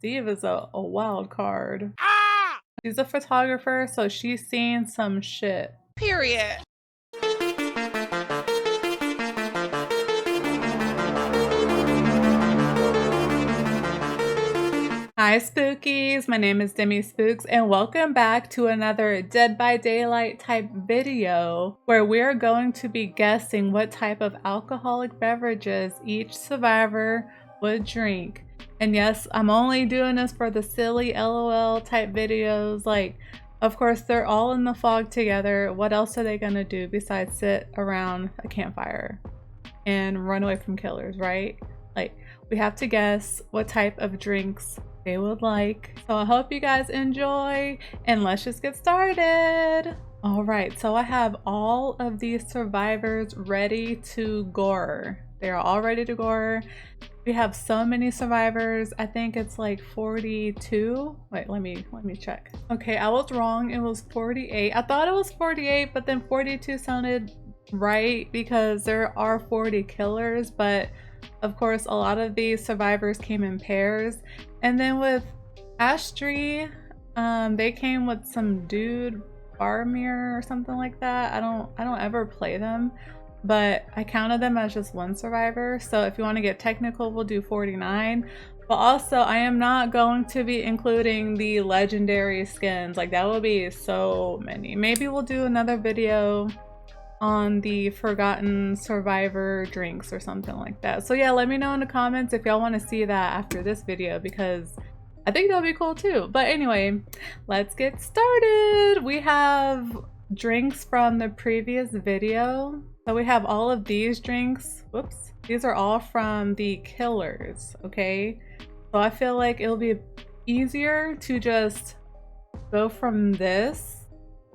Steve is a wild card. Ah! She's a photographer, so she's seen some shit. Period. Hi spookies, my name is DemiSpooks and welcome back to another Dead by Daylight type video where we're going to be guessing what type of alcoholic beverages each survivor would drink. And yes, I'm only doing this for the silly LOL type videos. Like, of course, they're all in the fog together. What else are they gonna do besides sit around a campfire and run away from killers, right? Like, we have to guess what type of drinks they would like. So I hope you guys enjoy and let's just get started. All right, so I have all of these survivors ready to gore. They're all ready to gore. We have so many survivors. I think it's like 42. Wait, let me check. Okay, I was wrong. It was 48. I thought it was 48, but then 42 sounded right because there are 40 killers, but of course, a lot of these survivors came in pairs. And then with Astri, they came with some dude Barmir or something like that. I don't ever play them, but I counted them as just one survivor. So if you want to get technical, we'll do 49. But also, I am not going to be including the legendary skins. Like, that would be so many. Maybe we'll do another video on the forgotten survivor drinks or something like that. So yeah, let me know in the comments if y'all want to see that after this video because I think that'd be cool too. But anyway, let's get started. We have drinks from the previous video. So we have all of these drinks. Whoops. These are all from the killers, okay? So I feel like it'll be easier to just go from this.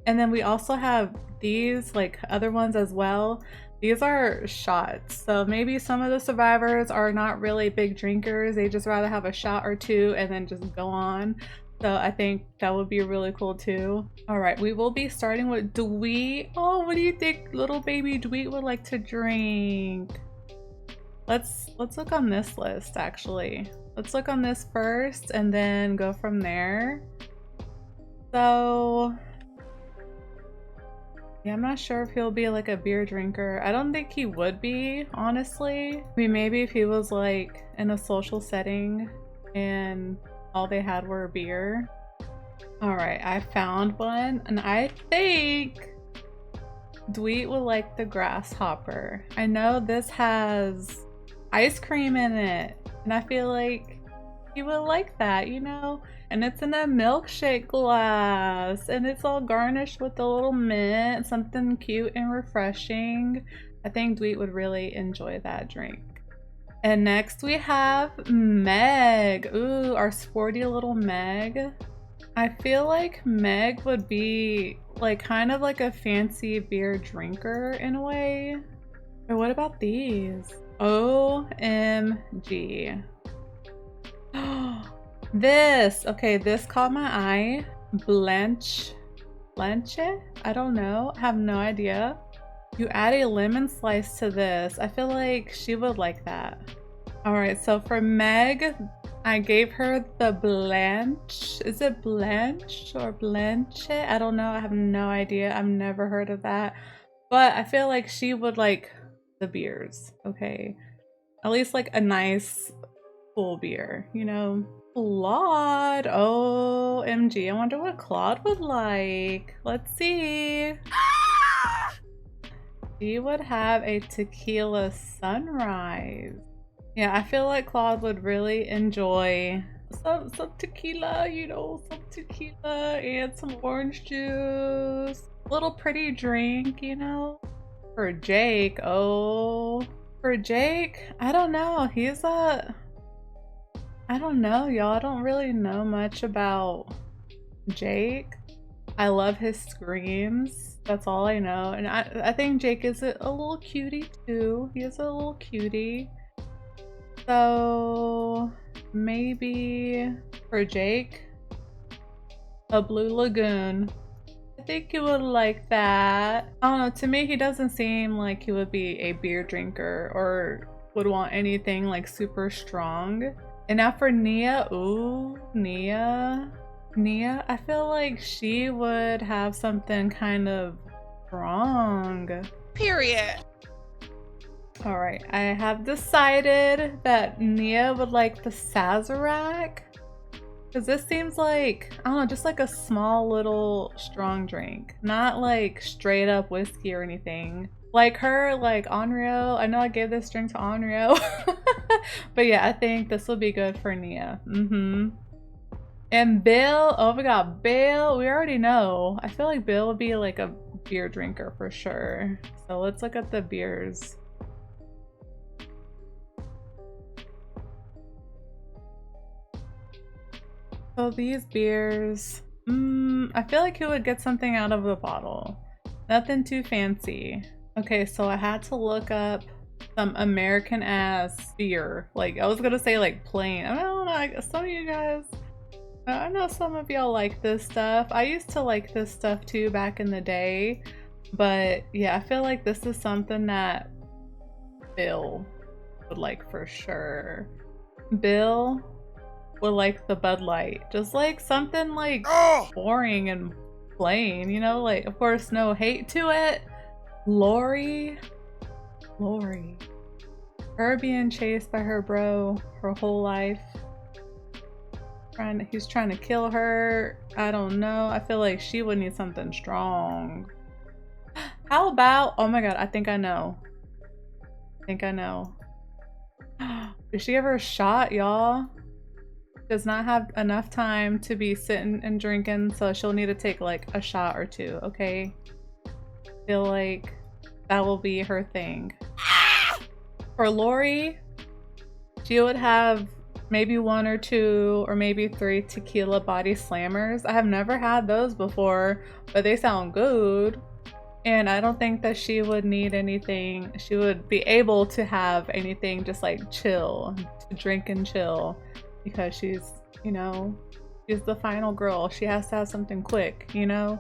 And then we also have these, like, other ones as well. These are shots. So maybe some of the survivors are not really big drinkers. They just rather have a shot or two and then just go on. So I think that would be really cool too. All right, we will be starting with Dweet. Oh, what do you think little baby Dweet would like to drink? Let's look on this list actually. Let's look on this first and then go from there. So yeah, I'm not sure if he'll be like a beer drinker. I don't think he would be, honestly. I mean, maybe if he was like in a social setting and all they had were beer. All right, I found one and I think Dweet will like the grasshopper. I know this has ice cream in it and I feel like he will like that, you know? And it's in a milkshake glass and it's all garnished with a little mint, something cute and refreshing. I think Dweet would really enjoy that drink. And next we have Meg. Ooh, our sporty little Meg. I feel like Meg would be like kind of like a fancy beer drinker in a way. Or what about these? OMG. This, okay, this caught my eye. Blanche? I don't know, I have no idea. You add a lemon slice to this. I feel like she would like that. All right, so for Meg, I gave her the Blanche. Is it Blanche or Blanche? I don't know, I have no idea. I've never heard of that. But I feel like she would like the beers, okay? At least like a nice full beer, you know? Claude, OMG, I wonder what Claude would like. Let's see. She would have a tequila sunrise. Yeah, I feel like Claude would really enjoy some tequila, you know, some tequila and some orange juice. Little pretty drink, you know? For Jake, I don't know. I don't know, y'all. I don't really know much about Jake. I love his screams. That's all I know. And I think Jake is a little cutie too. He is a little cutie. So maybe for Jake, a Blue Lagoon. I think he would like that. I don't know. To me, he doesn't seem like he would be a beer drinker or would want anything like super strong. And now for Nia, ooh, Nia, I feel like she would have something kind of strong. Period. All right, I have decided that Nia would like the Sazerac. Because this seems like, I don't know, just like a small little strong drink. Not like straight up whiskey or anything. Like her, like Onryo. I know I gave this drink to Onryo. But yeah, I think this will be good for Nia. And Bill, oh my god, Bill, we already know. I feel like Bill would be like a beer drinker for sure. So let's look at the beers. So these beers, I feel like he would get something out of the bottle. Nothing too fancy. Okay, so I had to look up some American ass beer. Like, I was gonna say like plain. I don't know, some of you guys, I know some of y'all like this stuff. I used to like this stuff too back in the day. But yeah, I feel like this is something that Bill would like for sure. Bill would like the Bud Light. Just like something like boring and plain, you know? Like, of course, no hate to it. Lori. Her being chased by her bro her whole life. He's trying to kill her. I don't know. I feel like she would need something strong. How about, oh my god, I think I know. Did she ever shot, y'all? Does not have enough time to be sitting and drinking, so she'll need to take like a shot or two, okay? Feel like that will be her thing. For Lori, she would have maybe 1 or 2 or maybe 3 tequila body slammers. I have never had those before, but they sound good. And I don't think that she would need anything. She would be able to have anything just like chill, to drink and chill. Because she's, you know, she's the final girl. She has to have something quick, you know?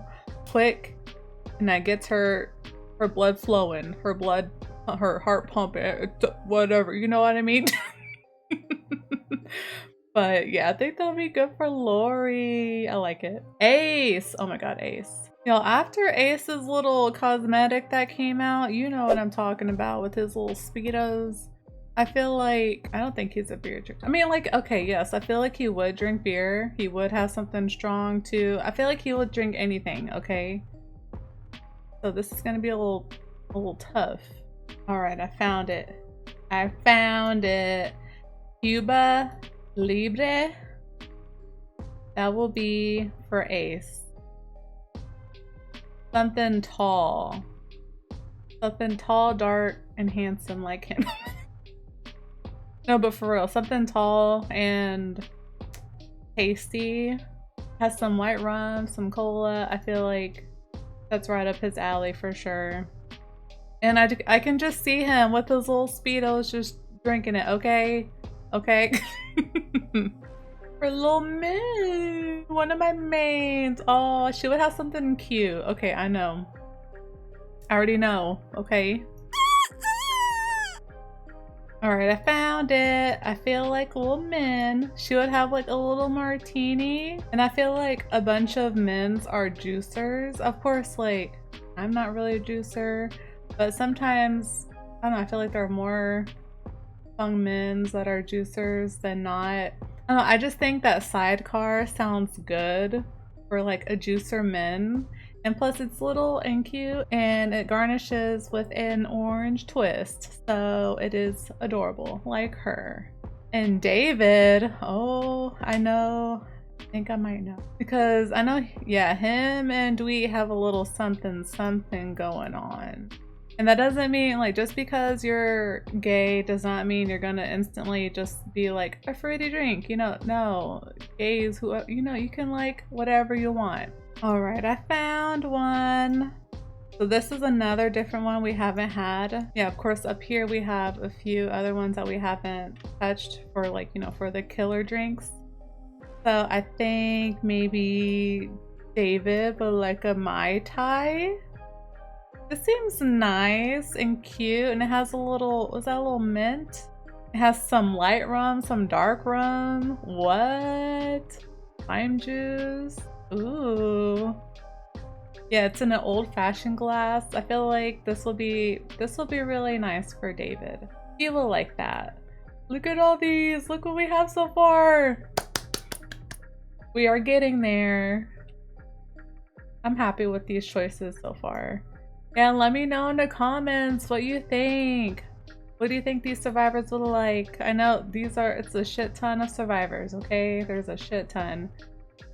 Quick, and that gets her blood flowing, her heart pumping, whatever, you know what I mean? But yeah, I think that'll be good for Lori. I like it. Ace! Oh my god, Ace. You know, after Ace's little cosmetic that came out, you know what I'm talking about with his little Speedos. I feel like, I don't think he's a beer drinker. I mean, like, okay, yes, I feel like he would drink beer. He would have something strong too. I feel like he would drink anything, okay? So this is gonna be a little tough. All right, I found it. Cuba Libre. That will be for Ace. Something tall. Something tall, dark, and handsome like him. No, but for real, something tall and tasty. Has some white rum, some cola. I feel like that's right up his alley for sure. And I can just see him with those little Speedos just drinking it, okay? Okay? For little Min, one of my mains. Oh, she would have something cute. Okay, I know. I already know, okay? Alright, I found it. I feel like little Min, she would have like a little martini. And I feel like a bunch of Mins are juicers. Of course, like, I'm not really a juicer, but sometimes, I don't know, I feel like there are more young Mins that are juicers than not. I don't know, I just think that sidecar sounds good for like a juicer Min. And plus it's little and cute and it garnishes with an orange twist. So it is adorable, like her. And David, oh, I know. I think I might know. Because I know, yeah, him and Dweet have a little something going on. And that doesn't mean, like, just because you're gay does not mean you're gonna instantly just be like, a fruity drink, you know? No, gays, who, you know, you can like whatever you want. All right, I found one. So this is another different one we haven't had. Yeah, of course, up here we have a few other ones that we haven't touched for, like, you know, for the killer drinks. So I think maybe David, but like a Mai Tai. This seems nice and cute, and it has a little, was that a little mint? It has some light rum, some dark rum. What? Lime juice. Ooh. Yeah, it's in an old-fashioned glass. I feel like this will be really nice for David. He will like that. Look at all these. Look what we have so far. We are getting there. I'm happy with these choices so far. And let me know in the comments what you think. What do you think these survivors will like? I know it's a shit ton of survivors, okay? There's a shit ton.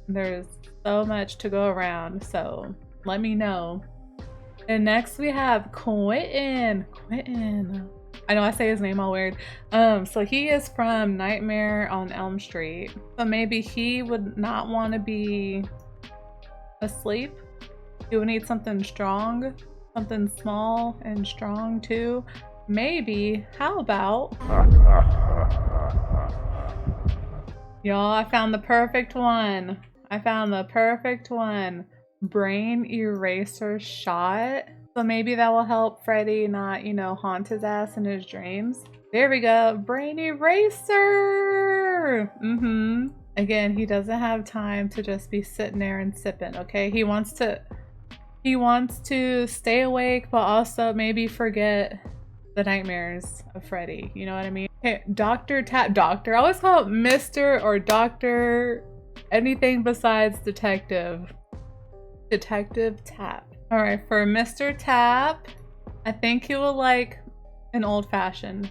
There's so much to go around, so let me know. And next we have Quentin. Quentin. I know I say his name all weird. So he is from Nightmare on Elm Street. So maybe he would not want to be asleep. He would need something strong, something small and strong too. Maybe, how about... Y'all, I found the perfect one. I found the perfect one. Brain eraser shot. So maybe that will help Freddy not, you know, haunt his ass in his dreams. There we go. Brain eraser! Again, he doesn't have time to just be sitting there and sipping, okay? He wants to stay awake, but also maybe forget the nightmares of Freddy. You know what I mean? Okay, Dr. Tap. Doctor. I always call it Mr. or Doctor. Anything besides Detective. Detective Tap. Alright, for Mr. Tap, I think he will like an old-fashioned.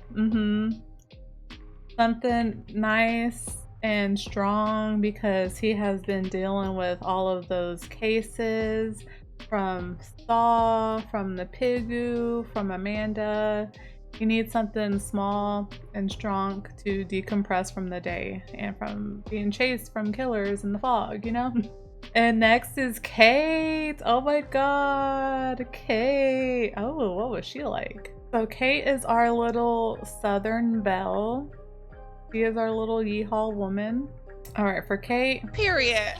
Something nice and strong because he has been dealing with all of those cases from Saw, from the Pigu, from Amanda. You need something small and strong to decompress from the day and from being chased from killers in the fog, you know? And next is Kate. Oh my god, Kate. Oh, what was she like? So Kate is our little Southern belle. She is our little yeehaw woman. All right, for Kate. Period.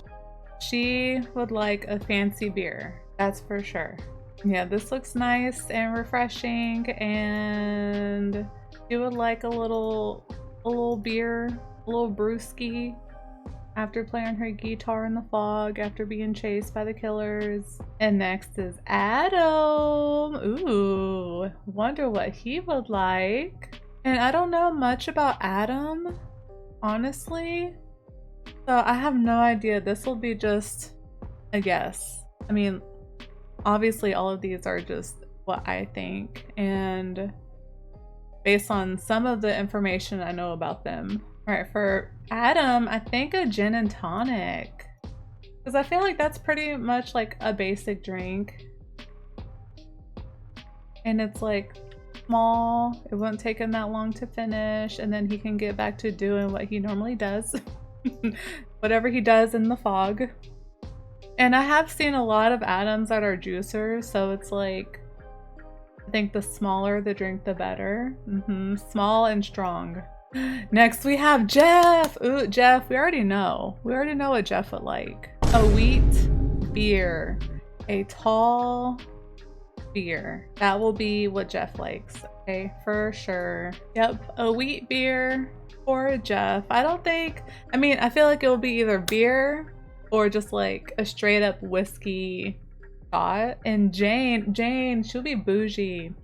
She would like a fancy beer. That's for sure. Yeah, this looks nice and refreshing, and she would like a little beer, a little brewski after playing her guitar in the fog after being chased by the killers. And next is Adam. Ooh, wonder what he would like. And I don't know much about Adam, honestly. So I have no idea. This will be just a guess. I mean, obviously all of these are just what I think and based on some of the information I know about them. All right, for Adam, I think a gin and tonic, because I feel like that's pretty much like a basic drink. And it's like small, it won't take him that long to finish, and then he can get back to doing what he normally does. Whatever he does in the fog. And I have seen a lot of Adams that are juicers, so it's like, I think the smaller the drink, the better. Small and strong. Next we have Jeff. Ooh, Jeff, we already know. We already know what Jeff would like. A wheat beer. A tall beer. That will be what Jeff likes. Okay, for sure. Yep, a wheat beer for Jeff. I don't think, I mean, I feel like it will be either beer or just like a straight up whiskey shot. And Jane, she'll be bougie.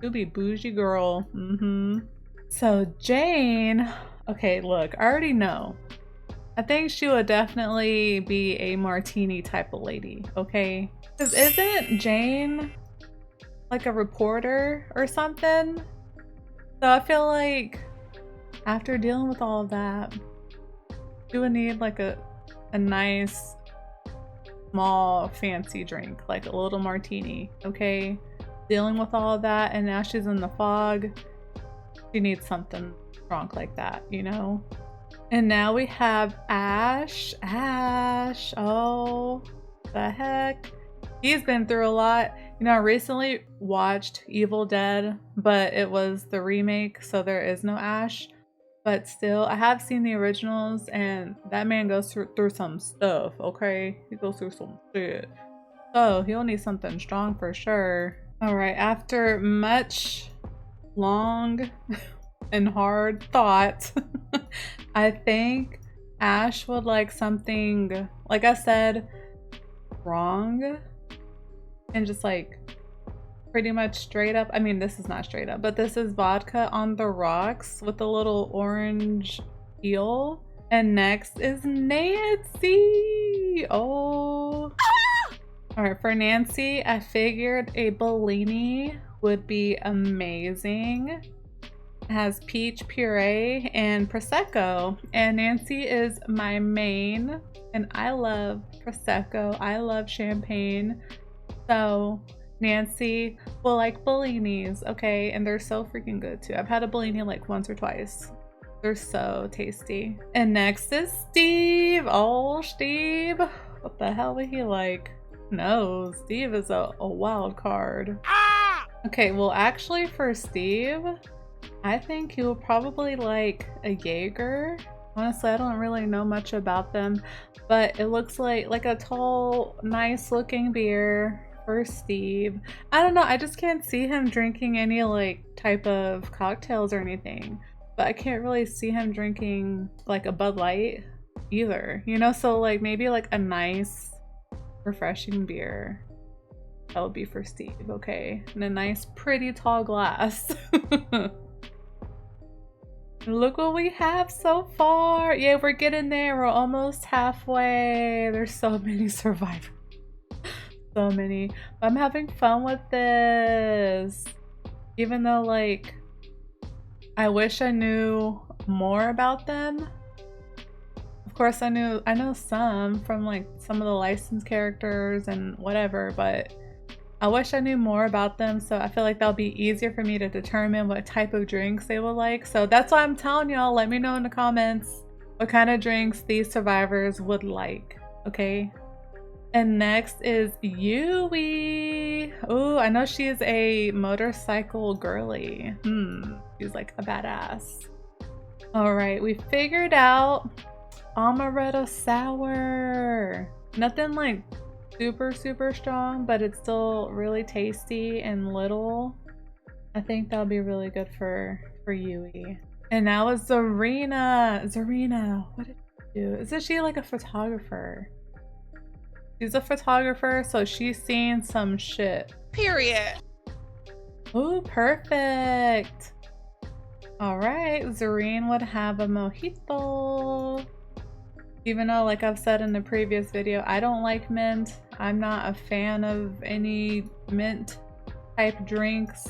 She'll be bougie girl. So Jane, okay, look, I already know. I think she would definitely be a martini type of lady, okay? Because isn't Jane like a reporter or something? So I feel like after dealing with all of that, she would need like a nice, small, fancy drink, like a little martini, okay? Dealing with all of that, and now she's in the fog. She needs something strong like that, you know? And now we have Ash. Ash, oh, the heck? He's been through a lot. You know, I recently watched Evil Dead, but it was the remake, so there is no Ash. But still, I have seen the originals, and that man goes through some stuff, okay? He goes through some shit. So he'll need something strong for sure. All right, after much long and hard thought. I think Ash would like something, like I said, strong and just like pretty much straight up. I mean, this is not straight up, but this is vodka on the rocks with a little orange peel. And next is Nancy. Oh. All right, for Nancy, I figured a Bellini would be amazing. It has peach puree and Prosecco. And Nancy is my main, and I love Prosecco. I love champagne. So Nancy will like Bellinis, okay? And they're so freaking good too. I've had a Bellini like once or twice. They're so tasty. And next is Steve. Oh, Steve. What the hell would he like? No, Steve is a wild card. Okay, well actually for Steve, I think he will probably like a Jaeger. Honestly, I don't really know much about them, but it looks like a tall, nice looking beer for Steve. I don't know, I just can't see him drinking any like type of cocktails or anything, but I can't really see him drinking like a Bud Light either, you know? So like maybe like a nice refreshing beer. That would be for Steve, okay? In a nice pretty tall glass. Look what we have so far. Yeah, we're getting there. We're almost halfway. There's so many survivors. So many. I'm having fun with this. Even though like I wish I knew more about them. Of course I know some from like some of the licensed characters and whatever, but I wish I knew more about them, so I feel like that'll be easier for me to determine what type of drinks they will like. So that's why I'm telling y'all, let me know in the comments what kind of drinks these survivors would like, okay? And next is Yui. Oh, I know she is a motorcycle girly. She's like a badass. All right, we figured out Amaretto Sour. Nothing like super strong, but it's still really tasty and little. I think that'll be really good for Yui. And now is Zarina. Zarina, what did she do? Isn't she like a photographer? She's a photographer, so she's seeing some shit. Period. Oh, perfect. All right, Zareen would have a mojito. Even though, like I've said in the previous video, I don't like mint. I'm not a fan of any mint type drinks,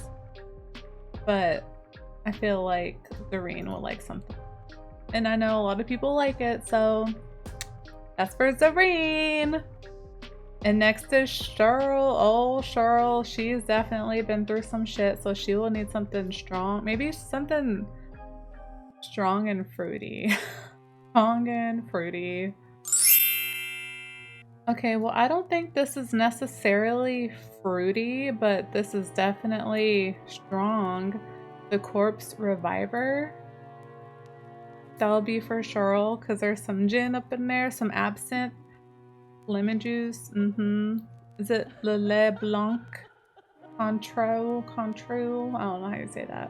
but I feel like Zareen will like something. And I know a lot of people like it, so that's for Zareen. And next is Cheryl. Oh, Cheryl, she's definitely been through some shit, so she will need something strong. Maybe something strong and fruity. Strong and fruity. Okay, well, I don't think this is necessarily fruity, but this is definitely strong. The Corpse Reviver. That'll be for Cheryl, because there's some gin up in there, some absinthe, lemon juice. Is it Le Lait Blanc? Contreau? I don't know how you say that.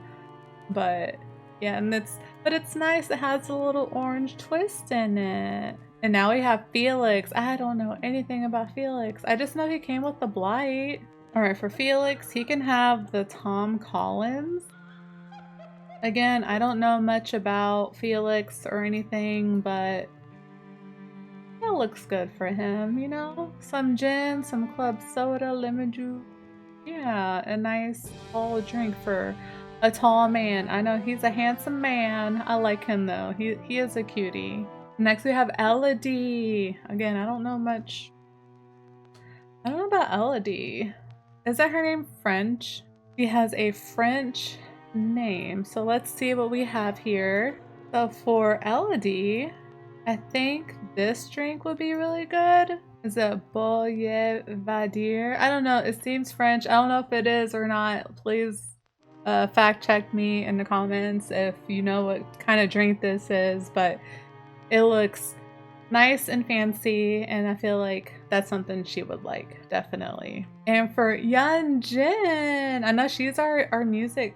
But yeah, and it's nice. It has a little orange twist in it. And now we have Felix. I don't know anything about Felix. I just know he came with the Blight. All right, for Felix, he can have the Tom Collins. Again, I don't know much about Felix or anything, but that looks good for him, you know? Some gin, some club soda, lemon juice. Yeah, a nice tall drink for a tall man. I know he's a handsome man. I like him though. He is a cutie. Next we have Elodie. Again, I don't know much. I don't know about Elodie. Is that her name French? She has a French name. So let's see what we have here. So for Elodie, I think this drink would be really good. Is it Boulevardier? I don't know. It seems French. I don't know if it is or not. Please fact check me in the comments if you know what kind of drink this is, but it looks nice and fancy, and I feel like that's something she would like, definitely. And for Yeonjin, I know she's our music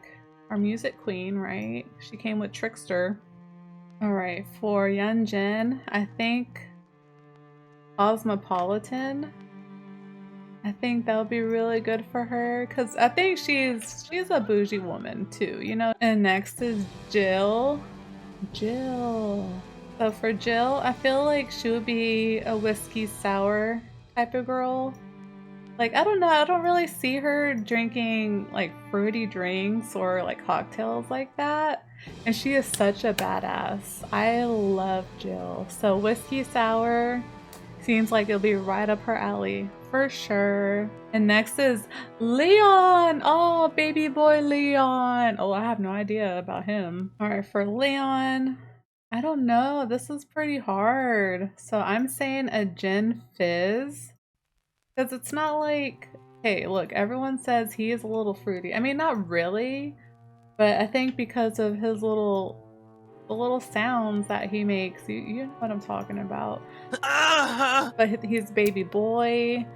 our music queen, right? She came with Trickster. All right, for Yunjin, I think Cosmopolitan. I think that would be really good for her because I think she's a bougie woman too, you know? And next is Jill. Jill. So for Jill, I feel like she would be a whiskey sour type of girl. Like, I don't know, I don't really see her drinking like fruity drinks or like cocktails like that. And she is such a badass. I love Jill. So whiskey sour seems like it'll be right up her alley for sure. And next is Leon. Oh, baby boy Leon. Oh, I have no idea about him. All right, for Leon, I don't know. This is pretty hard. So I'm saying a gin fizz. Because it's not like, hey, look, everyone says he is a little fruity. I mean, not really, but I think because of his the little sounds that he makes, you know what I'm talking about. But he's baby boy,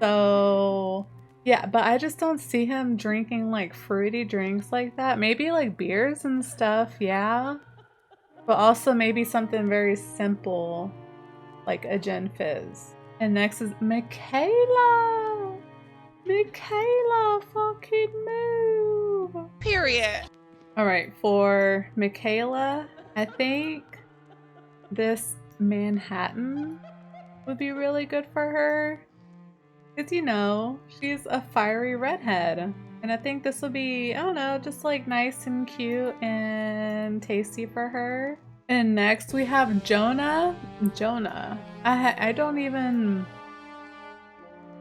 so yeah, but I just don't see him drinking like fruity drinks like that. Maybe like beers and stuff, yeah. But also maybe something very simple, like a gin fizz. And next is Michaela! Michaela, fucking move! Period. Alright, for Michaela, I think this Manhattan would be really good for her. Because, you know, she's a fiery redhead. And I think this will be, I don't know, just like nice and cute and tasty for her. And next we have Jonah. Jonah. I don't even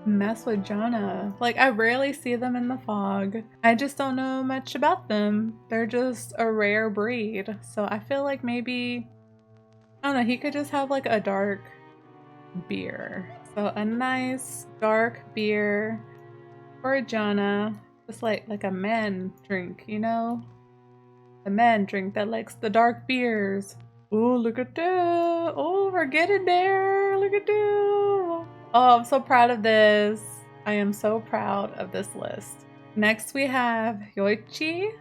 mess with Jonah. Like, I rarely see them in the fog. I just don't know much about them. They're just a rare breed. So I feel like maybe, I don't know, he could just have like a dark beer. So a nice dark beer for Jonah. Just like a man drink, you know? The man drink that likes the dark beers. Oh, look at that. Oh, we're getting there. Look at that. Oh, I'm so proud of this. I am so proud of this list. Next we have Yoichi.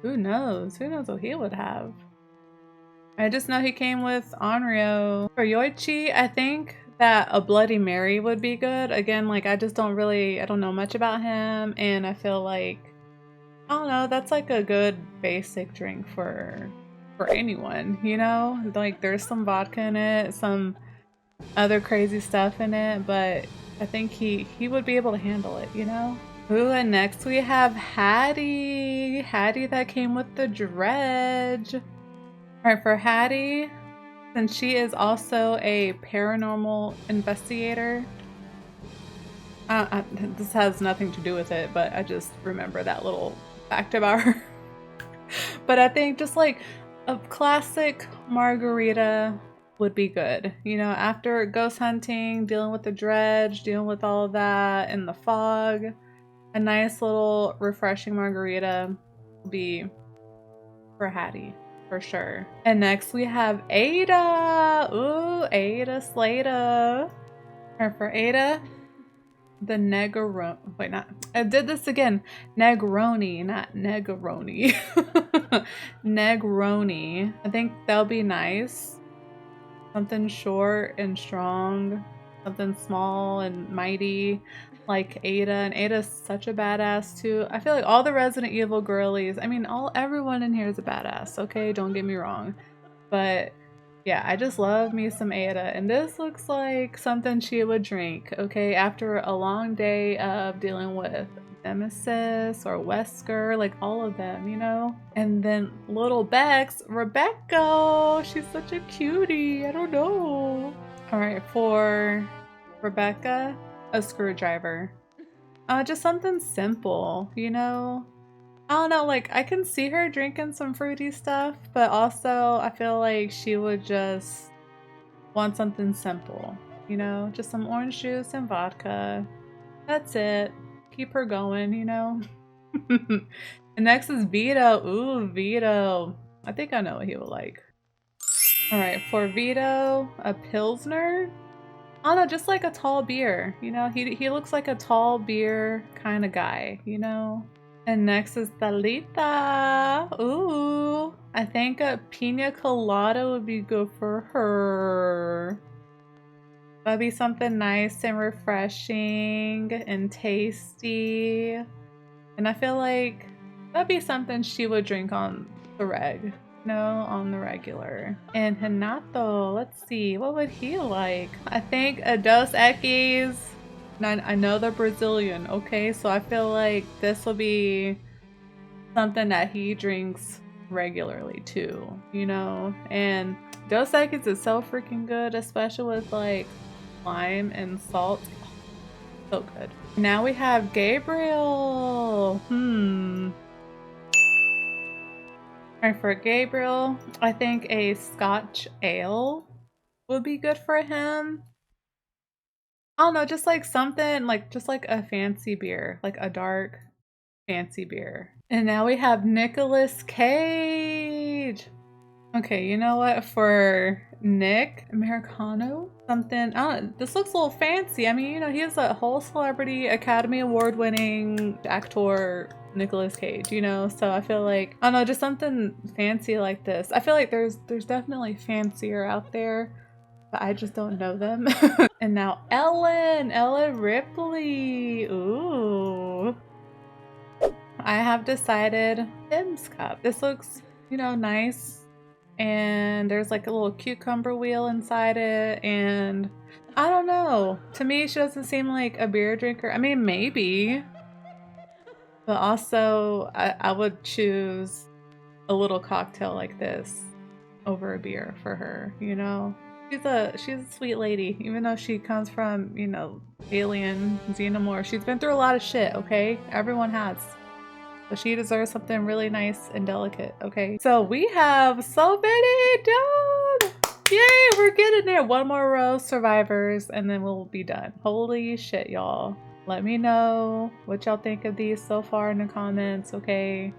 Who knows? Who knows what he would have? I just know he came with Onryo. For Yoichi, I think that a Bloody Mary would be good. Again, like I don't know much about him, and I feel like, I don't know, that's like a good basic drink for anyone, you know? Like there's some vodka in it, some other crazy stuff in it, but I think he would be able to handle it, you know? Ooh, and next we have Hattie. Hattie that came with the dredge. Alright, for Hattie, since she is also a paranormal investigator, this has nothing to do with it, but I just remember that little fact about her. But I think just like a classic margarita would be good. You know, after ghost hunting, dealing with the dredge, dealing with all of that in the fog, a nice little refreshing margarita would be for Hattie, for sure. And next we have Ada. Ooh, Ada Slater. Or for Ada, the Negroni. Wait, not. I did this again. Negroni, not Negroni. Negroni. I think that'll be nice. Something short and strong. Something small and mighty, like Ada. And Ada's such a badass too. I feel like all the Resident Evil girlies, I mean, everyone in here is a badass, okay? Don't get me wrong. But yeah, I just love me some Ada, and this looks like something she would drink, okay, after a long day of dealing with Nemesis or Wesker, like all of them, you know? And then little Bex, Rebecca, she's such a cutie, I don't know. All right, for Rebecca, a screwdriver. Just something simple, you know? I don't know, like, I can see her drinking some fruity stuff, but also I feel like she would just want something simple, you know? Just some orange juice and vodka. That's it. Keep her going, you know? And next is Vito. Ooh, Vito. I think I know what he would like. Alright, for Vito, a Pilsner? I don't know, just like a tall beer, you know? He looks like a tall beer kind of guy, you know? And next is Thalita. Ooh, I think a pina colada would be good for her. That'd be something nice and refreshing and tasty. And I feel like that'd be something she would drink on the reg. No, on the regular. And Hanato, let's see, what would he like? I think a Dos Equis. I know they're Brazilian, okay? So I feel like this will be something that he drinks regularly too, you know? And Dos Equis is so freaking good, especially with like lime and salt. So good. Now we have Gabriel. Alright, for Gabriel, I think a Scotch ale would be good for him. I don't know, just like something like just like a fancy beer, like a dark fancy beer. And now we have Nicolas Cage. Okay, you know what? For Nick, Americano, something. I don't. This looks a little fancy. I mean, you know, he is a whole celebrity, Academy Award-winning actor, Nicolas Cage. You know, so I feel like I don't know, just something fancy like this. I feel like there's definitely fancier out there, but I just don't know them. And now Ellen Ripley. Ooh. I have decided Tim's cup. This looks, you know, nice. And there's like a little cucumber wheel inside it. And I don't know. To me, she doesn't seem like a beer drinker. I mean, maybe. But also, I would choose a little cocktail like this over a beer for her, you know? She's a sweet lady, even though she comes from, you know, alien xenomorph. She's been through a lot of shit, okay? Everyone has. So she deserves something really nice and delicate, okay? So we have so many done! Yay, we're getting there. One more row, survivors, and then we'll be done. Holy shit, y'all. Let me know what y'all think of these so far in the comments, okay?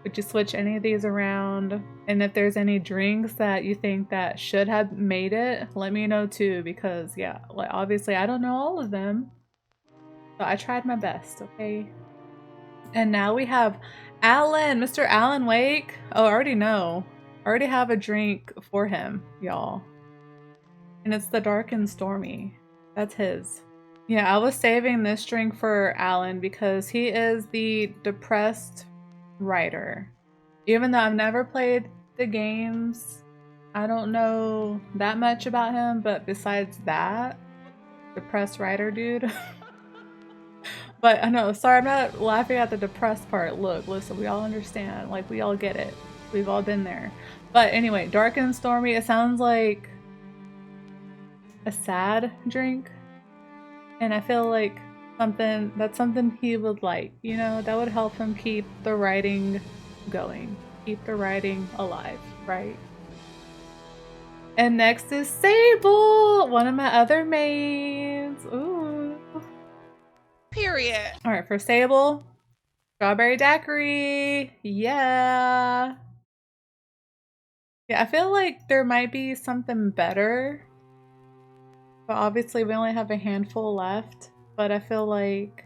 Would you switch any of these around? And if there's any drinks that you think that should have made it, let me know too, because yeah, like obviously I don't know all of them. So I tried my best, okay? And now we have Alan, Mr. Alan Wake. Oh, I already know. I already have a drink for him, y'all. And it's the Dark and Stormy. That's his. Yeah, I was saving this drink for Alan because he is the depressed writer. Even though I've never played the games, I don't know that much about him, but besides that, depressed writer dude. But I know, sorry, I'm not laughing at the depressed part. Look, listen, we all understand. Like, we all get it. We've all been there. But anyway, Dark and Stormy, it sounds like a sad drink. And I feel like that's something he would like, you know, that would help him keep the writing going, keep the writing alive, right? And next is Sable, one of my other maids. Ooh. Period. All right, for Sable, strawberry daiquiri. Yeah. Yeah, I feel like there might be something better. But obviously we only have a handful left. But I feel like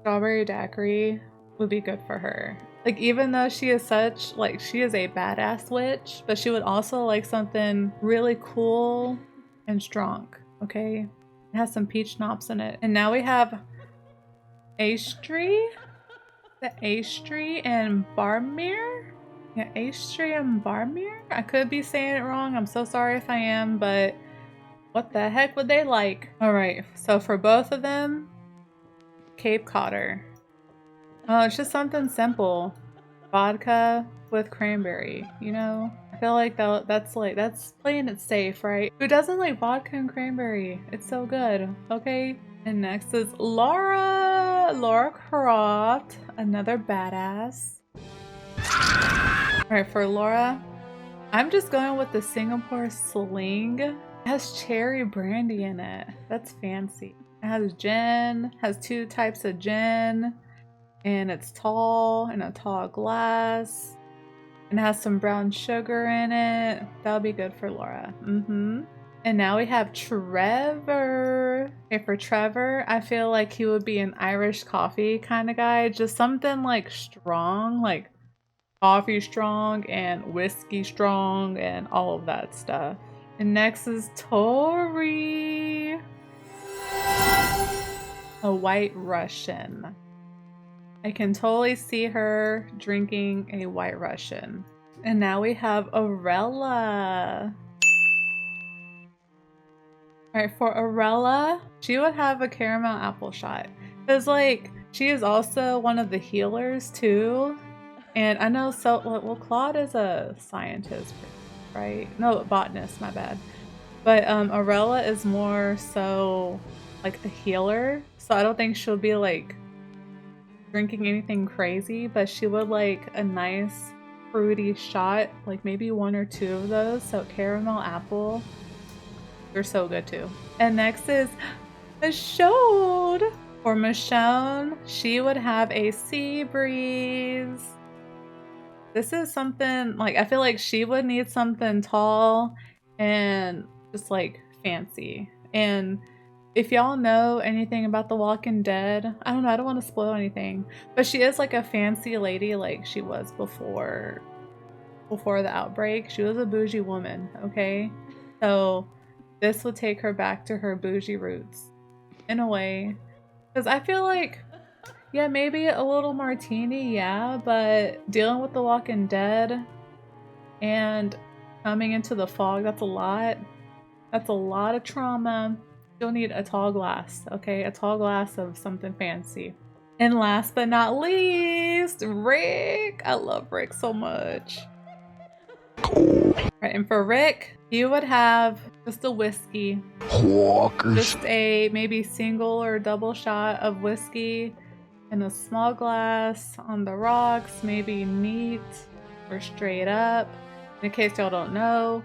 strawberry daiquiri would be good for her. Like, even though she is such, like, she is a badass witch, but she would also like something really cool and strong, okay? It has some peach schnapps in it. And now we have Aistri? The Aistri and Barmir? Yeah, Aistri and Barmir? I could be saying it wrong. I'm so sorry if I am, but what the heck would they like? Alright, so for both of them, Cape Codder. Oh, it's just something simple. Vodka with cranberry, you know? I feel like that's playing it safe, right? Who doesn't like vodka and cranberry? It's so good, okay? And next is Laura Croft, another badass. Alright, for Laura, I'm just going with the Singapore Sling. It has cherry brandy in it. That's fancy. It has gin, has 2 types of gin, and it's tall, in a tall glass, and it has some brown sugar in it. That'll be good for Laura. And And now we have Trevor. Okay, for Trevor, I feel like he would be an Irish coffee kind of guy. Just something like strong, like coffee strong and whiskey strong and all of that stuff. And next is Tori. A White Russian. I can totally see her drinking a White Russian. And now we have Arella. Alright, for Arella, she would have a caramel apple shot. Because, like, she is also one of the healers, too. And I know, so, well, Claude is a scientist, right? No, botanist, my bad. But Arella is more so, like, the healer. So I don't think she'll be, like, drinking anything crazy. But she would like a nice, fruity shot. Like, maybe 1 or 2 of those. So caramel apple. They're so good too. And next is Michonne. For Michonne, she would have a sea breeze. This is something like I feel like she would need something tall and just like fancy. And if y'all know anything about The Walking Dead, I don't know, I don't want to spoil anything, but she is like a fancy lady like she was before the outbreak. She was a bougie woman, okay? So this would take her back to her bougie roots in a way. Because I feel like, yeah, maybe a little martini, yeah, but dealing with The Walking Dead and coming into the fog, that's a lot. That's a lot of trauma. You'll need a tall glass, okay? A tall glass of something fancy. And last but not least, Rick. I love Rick so much. Right, and for Rick, you would have just a whiskey. Just a maybe single or double shot of whiskey in a small glass on the rocks, maybe neat or straight up. In case y'all don't know,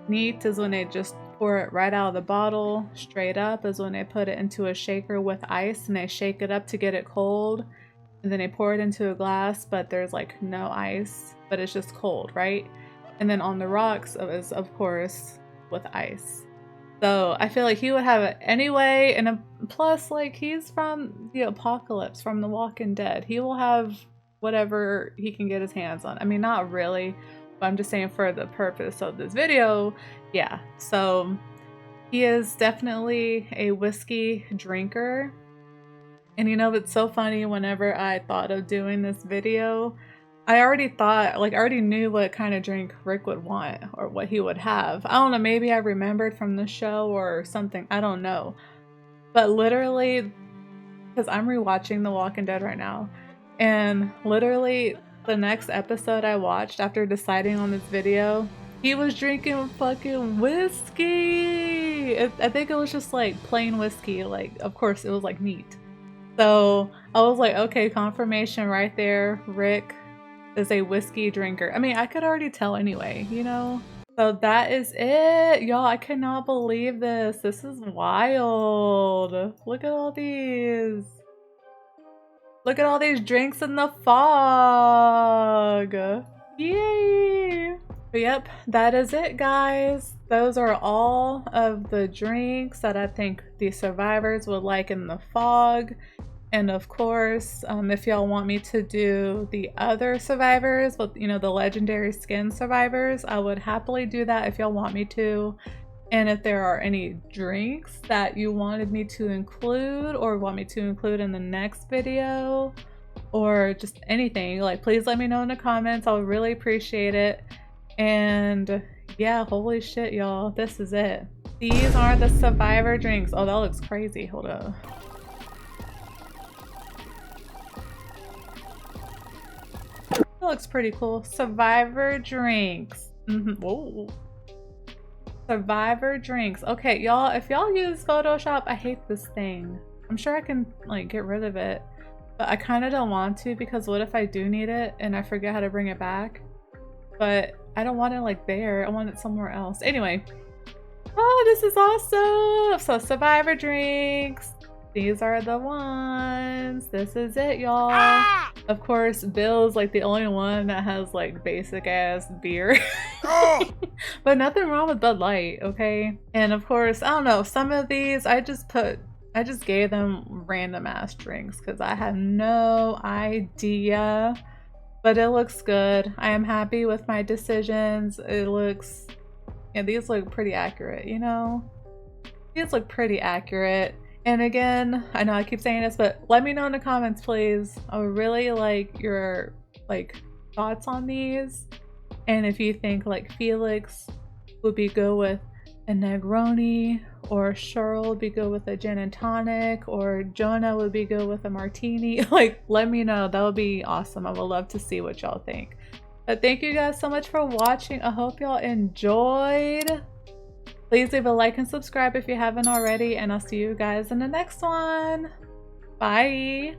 neat is when they just pour it right out of the bottle. Straight up is when they put it into a shaker with ice and they shake it up to get it cold. And then they pour it into a glass, but there's like no ice, but it's just cold, right? And then on the rocks is, of course, with ice. So I feel like he would have it anyway. And plus, like, he's from the apocalypse, from The Walking Dead. He will have whatever he can get his hands on. I mean, not really, but I'm just saying for the purpose of this video, yeah. So he is definitely a whiskey drinker. And you know, it's so funny, whenever I thought of doing this video, I already thought, like, I already knew what kind of drink Rick would want or what he would have. I don't know, maybe I remembered from the show or something, I don't know. But literally, because I'm rewatching The Walking Dead right now, and literally the next episode I watched after deciding on this video, he was drinking fucking whiskey! I think it was just like plain whiskey, like, of course it was like neat. So I was like, okay, confirmation right there, Rick is a whiskey drinker. I mean, I could already tell anyway, you know? So that is it. Y'all, I cannot believe this. This is wild. Look at all these. Look at all these drinks in the fog. Yay! But yep, that is it, guys. Those are all of the drinks that I think the survivors would like in the fog. And of course, if y'all want me to do the other survivors, with, you know, the legendary skin survivors, I would happily do that if y'all want me to. And if there are any drinks that you wanted me to include or want me to include in the next video, or just anything, like, please let me know in the comments. I'll really appreciate it. And yeah, holy shit, y'all, this is it. These are the survivor drinks. Oh, that looks crazy. Hold up. That looks pretty cool. Survivor drinks. Whoa. Survivor drinks. Okay, y'all, if y'all use Photoshop, I hate this thing. I'm sure I can, like, get rid of it, but I kind of don't want to, because what if I do need it and I forget how to bring it back? But I don't want it, like, there. I want it somewhere else. Anyway. Oh, this is awesome! So, Survivor drinks. These are the ones. This is it, y'all. Ah! Of course, Bill's like the only one that has like basic ass beer. Oh! But nothing wrong with Bud Light, okay? And of course, I don't know, some of these I just gave them random ass drinks because I had no idea. But it looks good. I am happy with my decisions. Yeah, these look pretty accurate, you know? These look pretty accurate. And again, I know I keep saying this, but let me know in the comments, please. I would really like your thoughts on these. And if you think like Felix would be good with a Negroni, or Cheryl would be good with a gin and tonic, or Jonah would be good with a martini, like let me know. That would be awesome. I would love to see what y'all think. But thank you guys so much for watching. I hope y'all enjoyed. Please leave a like and subscribe if you haven't already, and I'll see you guys in the next one. Bye!